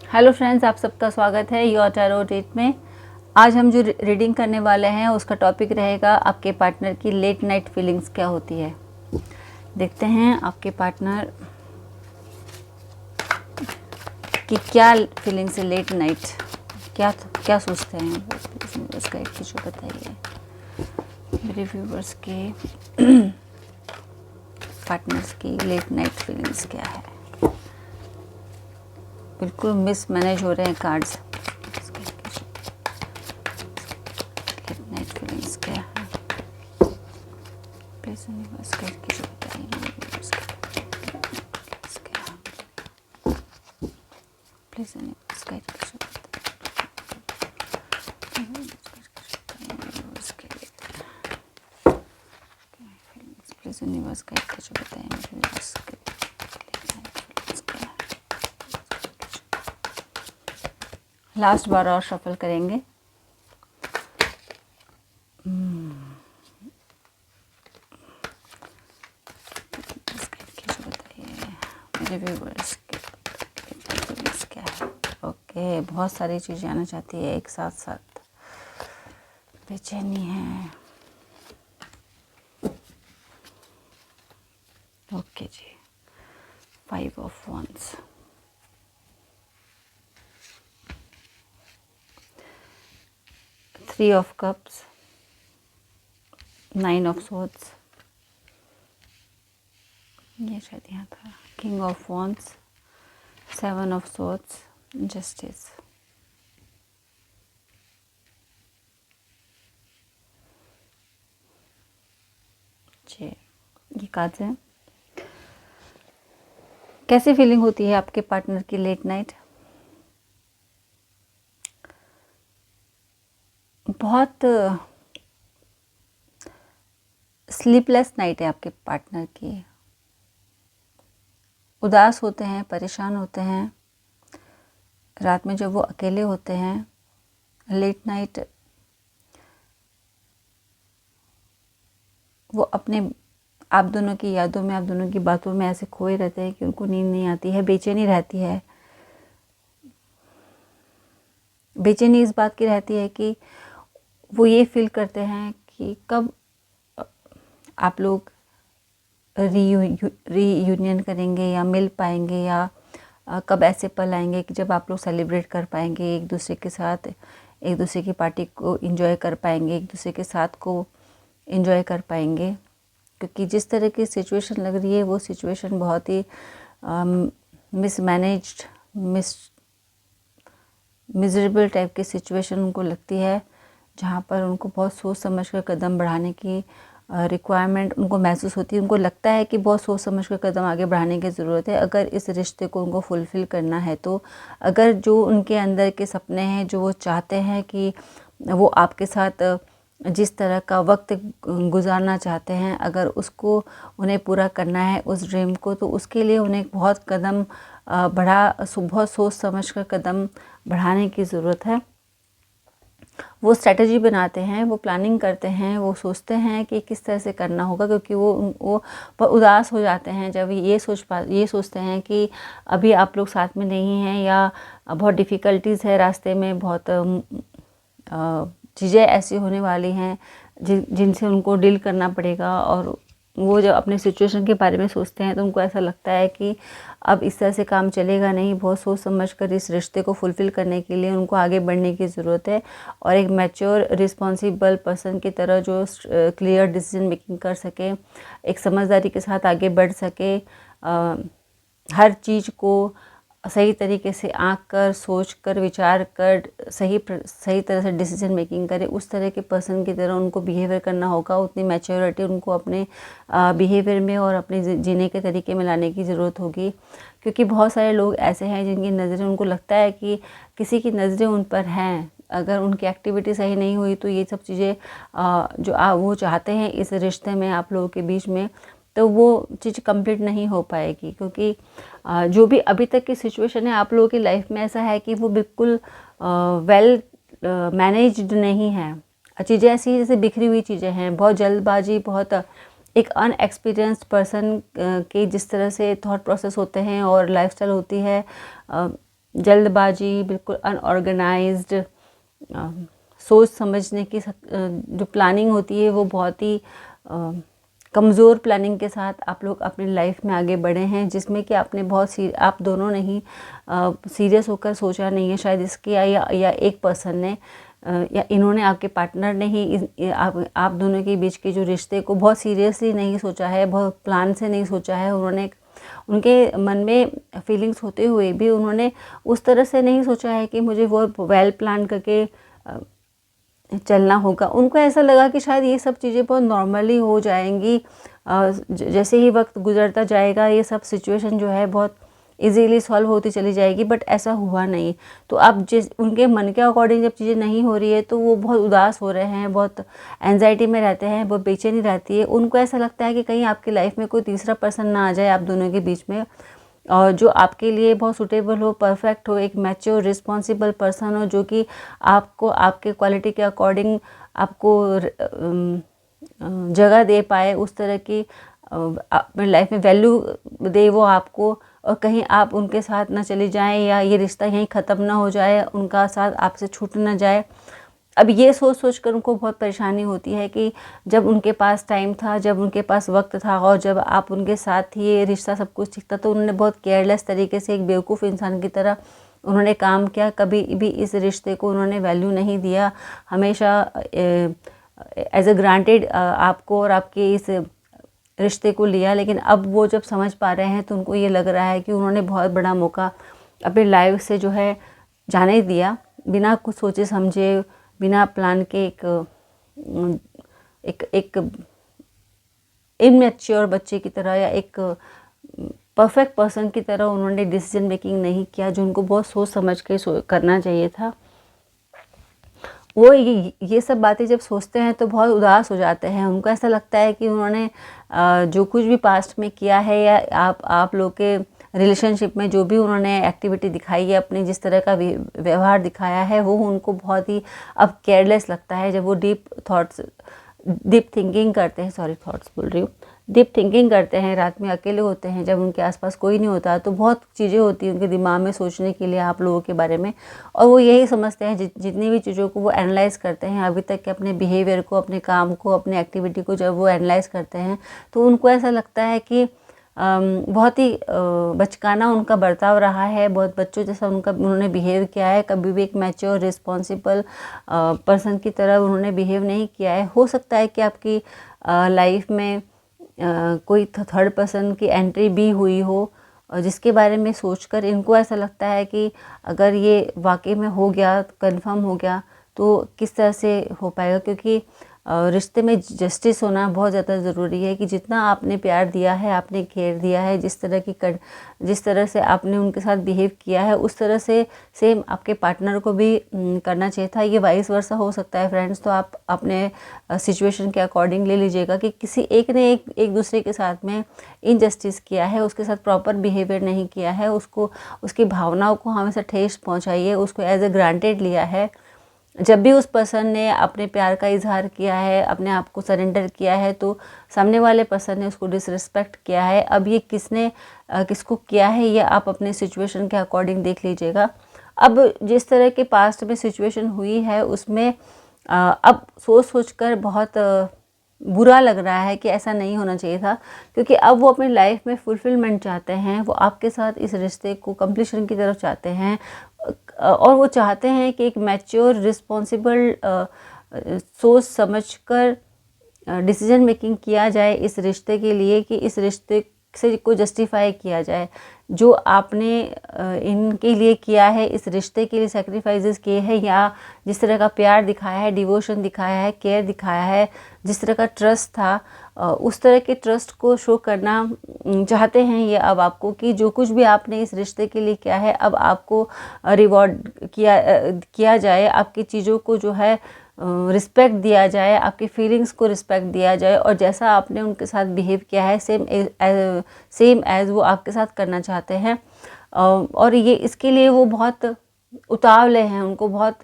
Hello friends, आप सबका स्वागत है योर टैरो रीड में। आज हम जो रीडिंग करने वाले हैं उसका टॉपिक रहेगा आपके पार्टनर की लेट नाइट फीलिंग्स क्या होती है। देखते हैं आपके पार्टनर की क्या फीलिंग्स है लेट नाइट, क्या क्या सोचते हैं वो, उसका एक चीज़ बताइए मेरे व्यूवर्स के पार्टनर्स की लेट नाइट फीलिंग्स क्या है। बिल्कुल मिसमैनेज हो रहे हैं कार्ड्स। लेट नाइट फीलिंग्स क्या है प्लीज यूनिवर्स करके जो बताइए मेरे व्यूअर्स क्या है। प्लीज यूनिवर्स करके जो प्लीज यूनिवर्स करके जो बताइए मेरे व्यूअर्स के लास्ट बार और शफल करेंगे। मेरे व्यूअर्स के क्या है। ओके, बहुत सारी चीज़ें आना चाहती है एक साथ साथ, बेचैनी है। ओके जी, 5 of wands, three of cups, 9 of swords, ये शायद यहाँ था, king of wands, 7 of swords, justice. जी, ये कार्ड्स हैं। कैसी फीलिंग होती है आपके पार्टनर की लेट नाइट? बहुत स्लीपलेस नाइट है आपके पार्टनर की। उदास होते हैं, परेशान होते हैं रात में जब वो अकेले होते हैं। लेट नाइट वो अपने आप दोनों की यादों में, आप दोनों की बातों में ऐसे खोए रहते हैं कि उनको नींद नहीं आती है, बेचैनी रहती है। बेचैनी इस बात की रहती है कि वो ये फील करते हैं कि कब आप लोग रीयूनियन करेंगे या मिल पाएंगे, या कब ऐसे पल आएंगे कि जब आप लोग सेलिब्रेट कर पाएंगे एक दूसरे के साथ, एक दूसरे की पार्टी को एंजॉय कर पाएंगे, एक दूसरे के साथ को एंजॉय कर पाएंगे। क्योंकि जिस तरह की सिचुएशन लग रही है वो सिचुएशन बहुत ही मिसमैनेज्ड, मिजरेबल टाइप की सिचुएशन उनको लगती है, जहाँ पर उनको बहुत सोच समझ कर कदम बढ़ाने की रिक्वायरमेंट उनको महसूस होती है। उनको लगता है कि बहुत सोच समझ कर कदम आगे बढ़ाने की ज़रूरत है अगर इस रिश्ते को उनको फुलफ़िल करना है। तो अगर जो उनके अंदर के सपने हैं, जो वो चाहते हैं कि वो आपके साथ जिस तरह का वक्त गुजारना चाहते हैं, अगर उसको उन्हें पूरा करना है उस ड्रीम को, तो उसके लिए उन्हें बहुत कदम बहुत सोच समझ कर कदम बढ़ाने की ज़रूरत है। वो स्ट्रेटजी बनाते हैं, वो प्लानिंग करते हैं, वो सोचते हैं कि किस तरह से करना होगा, क्योंकि वो उदास हो जाते हैं जब ये सोचते हैं कि अभी आप लोग साथ में नहीं हैं, या बहुत डिफ़िकल्टीज़ है रास्ते में, बहुत चीज़ें ऐसी होने वाली हैं जिनसे उनको डील करना पड़ेगा। और वो जब अपने सिचुएशन के बारे में सोचते हैं तो उनको ऐसा लगता है कि अब इस तरह से काम चलेगा नहीं। बहुत सोच समझ कर इस रिश्ते को फुलफ़िल करने के लिए उनको आगे बढ़ने की ज़रूरत है, और एक मैच्योर रिस्पॉन्सिबल पर्सन की तरह जो क्लियर डिसीजन मेकिंग कर सके, एक समझदारी के साथ आगे बढ़ सके, हर चीज़ को सही तरीके से आँक कर, सोच कर, विचार कर सही तरह से डिसीजन मेकिंग करे, उस तरह के पर्सन की तरह उनको बिहेवियर करना होगा। उतनी मैच्योरिटी उनको अपने बिहेवियर में और अपने जीने के तरीके में लाने की ज़रूरत होगी। क्योंकि बहुत सारे लोग ऐसे हैं जिनकी नज़रें, उनको लगता है कि किसी की नज़रें उन पर हैं, अगर उनकी एक्टिविटी सही नहीं हुई तो ये सब चीज़ें जो वो चाहते हैं इस रिश्ते में आप लोगों के बीच में, तो वो चीज़ कंप्लीट नहीं हो पाएगी। क्योंकि जो भी अभी तक की सिचुएशन है आप लोगों की लाइफ में, ऐसा है कि वो बिल्कुल वेल मैनेज्ड नहीं है। चीज़ें ऐसी जैसे बिखरी हुई चीज़ें हैं, बहुत जल्दबाजी, बहुत एक अनएक्सपीरियंस्ड पर्सन के जिस तरह से थॉट प्रोसेस होते हैं और लाइफस्टाइल होती है, जल्दबाजी, बिल्कुल अनऑर्गेनाइज्ड, सोच समझने की जो प्लानिंग होती है वो बहुत ही कमज़ोर प्लानिंग के साथ आप लोग अपनी लाइफ में आगे बढ़े हैं, जिसमें कि आपने आप दोनों ने ही सीरियस होकर सोचा नहीं है शायद इसके, या एक पर्सन ने या इन्होंने, आपके पार्टनर ने ही आप दोनों के बीच के जो रिश्ते को बहुत सीरियसली नहीं सोचा है, बहुत प्लान से नहीं सोचा है। उन्होंने, उनके मन में फीलिंग्स होते हुए भी उन्होंने उस तरह से नहीं सोचा है कि मुझे वो वेल प्लान करके चलना होगा। उनको ऐसा लगा कि शायद ये सब चीज़ें बहुत नॉर्मली हो जाएंगी, जैसे ही वक्त गुजरता जाएगा ये सब सिचुएशन जो है बहुत इजीली सॉल्व होती चली जाएगी, बट ऐसा हुआ नहीं। तो अब जिस उनके मन के अकॉर्डिंग जब चीज़ें नहीं हो रही है तो वो बहुत उदास हो रहे हैं, बहुत एंजाइटी में रहते हैं, बहुत बेचैनी रहती है। उनको ऐसा लगता है कि कहीं आपकी लाइफ में कोई तीसरा पर्सन ना आ जाए आप दोनों के बीच में, और जो आपके लिए बहुत सूटेबल हो, परफेक्ट हो, एक मैच्योर रिस्पॉन्सिबल पर्सन हो, जो कि आपको आपके क्वालिटी के अकॉर्डिंग आपको जगह दे पाए, उस तरह की अपनी लाइफ में वैल्यू दे वो आपको, और कहीं आप उनके साथ ना चले जाएं या ये रिश्ता यहीं ख़त्म ना हो जाए, उनका साथ आपसे छूट ना जाए। अब ये सोच सोच कर उनको बहुत परेशानी होती है कि जब उनके पास टाइम था, जब उनके पास वक्त था, और जब आप उनके साथ थी, ये रिश्ता सब कुछ ठीक था, तो उन्होंने बहुत केयरलेस तरीके से एक बेवकूफ़ इंसान की तरह उन्होंने काम किया। कभी भी इस रिश्ते को उन्होंने वैल्यू नहीं दिया, हमेशा एज अ ग्रांटेड आपको और आपके इस रिश्ते को लिया। लेकिन अब वो जब समझ पा रहे हैं तो उनको ये लग रहा है कि उन्होंने बहुत बड़ा मौका अपनी लाइफ से जो है जाने दिया, बिना कुछ सोचे समझे, बिना प्लान के एक इमैच्योर बच्चे की तरह या एक परफेक्ट पर्सन की तरह उन्होंने डिसीजन मेकिंग नहीं किया, जो उनको बहुत सोच समझ के करना चाहिए था। वो ये सब बातें जब सोचते हैं तो बहुत उदास हो जाते हैं। उनको ऐसा लगता है कि उन्होंने जो कुछ भी पास्ट में किया है, या आप लोग के रिलेशनशिप में जो भी उन्होंने एक्टिविटी दिखाई है, अपने जिस तरह का व्यवहार दिखाया है, वो उनको बहुत ही अब केयरलेस लगता है। जब वो डीप थिंकिंग करते हैं, डीप थिंकिंग करते हैं, रात में अकेले होते हैं, जब उनके आसपास कोई नहीं होता, तो बहुत चीज़ें होती हैं उनके दिमाग में सोचने के लिए आप लोगों के बारे में, और वो यही समझते हैं, जितनी भी चीज़ों को वो एनालाइज़ करते हैं अभी तक के अपने बिहेवियर को, अपने काम को, अपने एक्टिविटी को, जब वो एनालाइज़ करते हैं तो उनको ऐसा लगता है कि बहुत ही बचकाना उनका बर्ताव रहा है, बहुत बच्चों जैसा उन्होंने बिहेव किया है। कभी भी एक मैच्योर रिस्पॉन्सिबल पर्सन की तरह उन्होंने बिहेव नहीं किया है। हो सकता है कि आपकी लाइफ में कोई थर्ड पर्सन की एंट्री भी हुई हो, जिसके बारे में सोचकर इनको ऐसा लगता है कि अगर ये वाकई में हो गया, कंफर्म हो गया, तो किस तरह से हो पाएगा। क्योंकि रिश्ते में जस्टिस होना बहुत ज़्यादा ज़रूरी है, कि जितना आपने प्यार दिया है, आपने केयर दिया है, जिस तरह से आपने उनके साथ बिहेव किया है, उस तरह से सेम आपके पार्टनर को भी करना चाहिए था। ये वाइस वर्सा हो सकता है फ्रेंड्स, तो आप अपने सिचुएशन के अकॉर्डिंग ले लीजिएगा कि किसी एक ने एक दूसरे के साथ में इनजस्टिस किया है, उसके साथ प्रॉपर बिहेवियर नहीं किया है, उसको उसकी भावनाओं को हमेशा ठेस पहुँचाई है, उसको एज ए ग्रांटेड लिया है। जब भी उस पर्सन ने अपने प्यार का इजहार किया है, अपने आप को सरेंडर किया है, तो सामने वाले पर्सन ने उसको डिसरिस्पेक्ट किया है। अब ये किसको किया है, ये आप अपने सिचुएशन के अकॉर्डिंग देख लीजिएगा। अब जिस तरह के पास्ट में सिचुएशन हुई है उसमें अब सोच कर बहुत बुरा लग रहा है कि ऐसा नहीं होना चाहिए था, क्योंकि अब वो अपनी लाइफ में फुलफिलमेंट चाहते हैं, वो आपके साथ इस रिश्ते को कंप्लीशन की तरफ चाहते हैं, और वो चाहते हैं कि एक मैच्योर रिस्पॉन्सिबल सोच समझकर डिसीजन मेकिंग किया जाए इस रिश्ते के लिए, कि इस रिश्ते से को जस्टिफाई किया जाए। जो आपने इनके लिए किया है, इस रिश्ते के लिए सैक्रिफाइसेस किए हैं, या जिस तरह का प्यार दिखाया है, डिवोशन दिखाया है, केयर दिखाया है, जिस तरह का ट्रस्ट था, उस तरह के ट्रस्ट को शो करना चाहते हैं ये अब आपको, कि जो कुछ भी आपने इस रिश्ते के लिए किया है अब आपको रिवॉर्ड किया जाए, आपकी चीज़ों को जो है रिस्पेक्ट दिया जाए, आपकी फीलिंग्स को रिस्पेक्ट दिया जाए, और जैसा आपने उनके साथ बिहेव किया है सेम एज वो आपके साथ करना चाहते हैं। और ये इसके लिए वो बहुत उतावले हैं, उनको बहुत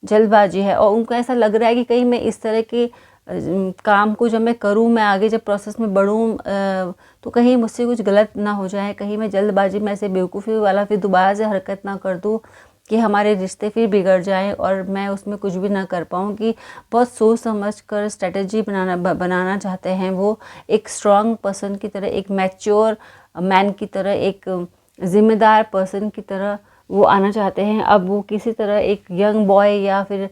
जल्दबाजी है, और उनको ऐसा लग रहा है कि कहीं मैं इस तरह के काम को जब मैं करूँ, मैं आगे जब प्रोसेस में बढ़ूँ तो कहीं मुझसे कुछ गलत ना हो जाए, कहीं मैं जल्दबाजी में ऐसे बेवकूफ़ी वाला फिर दोबारा से हरकत ना कर दूँ कि हमारे रिश्ते फिर बिगड़ जाएं और मैं उसमें कुछ भी ना कर पाऊँ। कि बहुत सोच समझ कर स्ट्रेटजी बनाना चाहते हैं वो, एक स्ट्रॉन्ग पर्सन की तरह, एक मैच्योर मैन की तरह, एक ज़िम्मेदार पर्सन की तरह वो आना चाहते हैं। अब वो किसी तरह एक यंग बॉय या फिर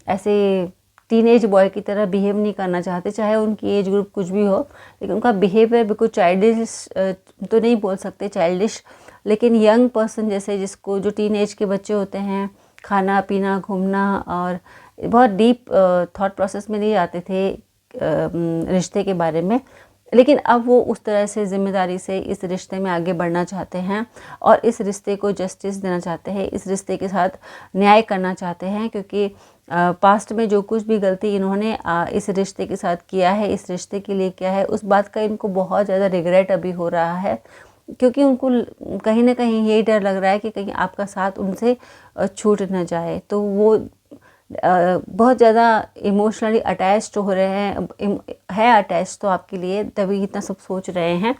ऐसे टीनेज बॉय की तरह बिहेव नहीं करना चाहते, चाहे उनकी एज ग्रुप कुछ भी हो, लेकिन उनका बिहेवियर बिल्कुल चाइल्डिश तो नहीं बोल सकते, चाइल्डिश, लेकिन यंग पर्सन जैसे, जिसको जो टीनेज के बच्चे होते हैं, खाना पीना घूमना और बहुत डीप थॉट प्रोसेस में नहीं आते थे रिश्ते के बारे में, लेकिन अब वो उस तरह से ज़िम्मेदारी से इस रिश्ते में आगे बढ़ना चाहते हैं और इस रिश्ते को जस्टिस देना चाहते हैं, इस रिश्ते के साथ न्याय करना चाहते हैं। क्योंकि पास्ट में जो कुछ भी गलती इन्होंने इस रिश्ते के साथ किया है, इस रिश्ते के लिए किया है, उस बात का इनको बहुत ज़्यादा रिग्रेट अभी हो रहा है। क्योंकि उनको कहीं ना कहीं यही डर लग रहा है कि कहीं आपका साथ उनसे छूट न जाए, तो वो बहुत ज़्यादा इमोशनली अटैच्ड हो रहे हैं, है अटैच तो आपके लिए, तभी इतना सब सोच रहे हैं।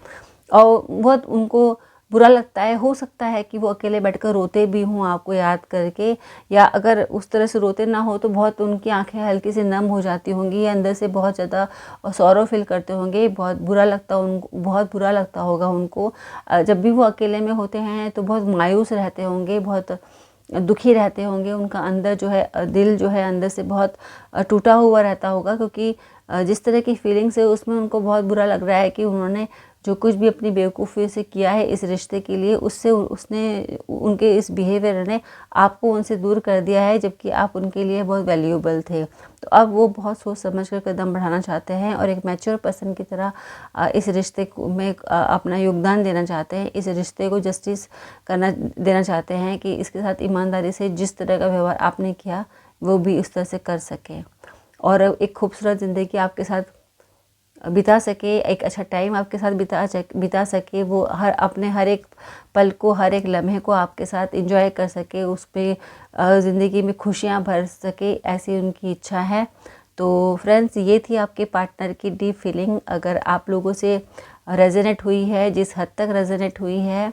और बहुत उनको बुरा लगता है, हो सकता है कि वो अकेले बैठकर रोते भी हों आपको याद करके, या अगर उस तरह से रोते ना हो तो बहुत उनकी आंखें हल्की से नम हो जाती होंगी, या अंदर से बहुत ज़्यादा सॉरो फील करते होंगे, बहुत बुरा लगता होगा उनको। जब भी वो अकेले में होते हैं तो बहुत मायूस रहते होंगे, बहुत दुखी रहते होंगे, उनका अंदर जो है दिल जो है अंदर से बहुत टूटा हुआ रहता होगा। क्योंकि जिस तरह की फीलिंग्स है उसमें उनको बहुत बुरा लग रहा है कि उन्होंने जो कुछ भी अपनी बेवकूफ़ी से किया है इस रिश्ते के लिए, उनके इस बिहेवियर ने आपको उनसे दूर कर दिया है, जबकि आप उनके लिए बहुत वैल्यूएबल थे। तो अब वो बहुत सोच समझ कर कदम बढ़ाना चाहते हैं और एक मैच्योर पर्सन की तरह इस रिश्ते में अपना योगदान देना चाहते हैं, इस रिश्ते को जस्टिस देना चाहते हैं कि इसके साथ ईमानदारी से जिस तरह का व्यवहार आपने किया वो भी उस तरह से कर सके और एक खूबसूरत ज़िंदगी आपके साथ बिता सके, एक अच्छा टाइम आपके साथ बिता सके, वो हर एक पल को, हर एक लम्हे को आपके साथ एंजॉय कर सके, उस पर ज़िंदगी में खुशियाँ भर सके, ऐसी उनकी इच्छा है। तो फ्रेंड्स, ये थी आपके पार्टनर की डीप फीलिंग। अगर आप लोगों से रेजोनेट हुई है, जिस हद तक रेजोनेट हुई है,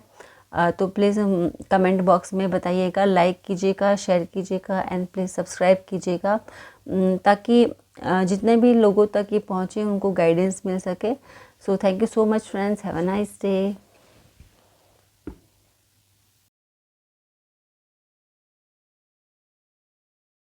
तो प्लीज़ कमेंट बॉक्स में बताइएगा, लाइक कीजिएगा, शेयर कीजिएगा एंड प्लीज़ सब्सक्राइब कीजिएगा, ताकि जितने भी लोगों तक ये पहुँचे उनको गाइडेंस मिल सके। So thank you so much friends, have a nice day.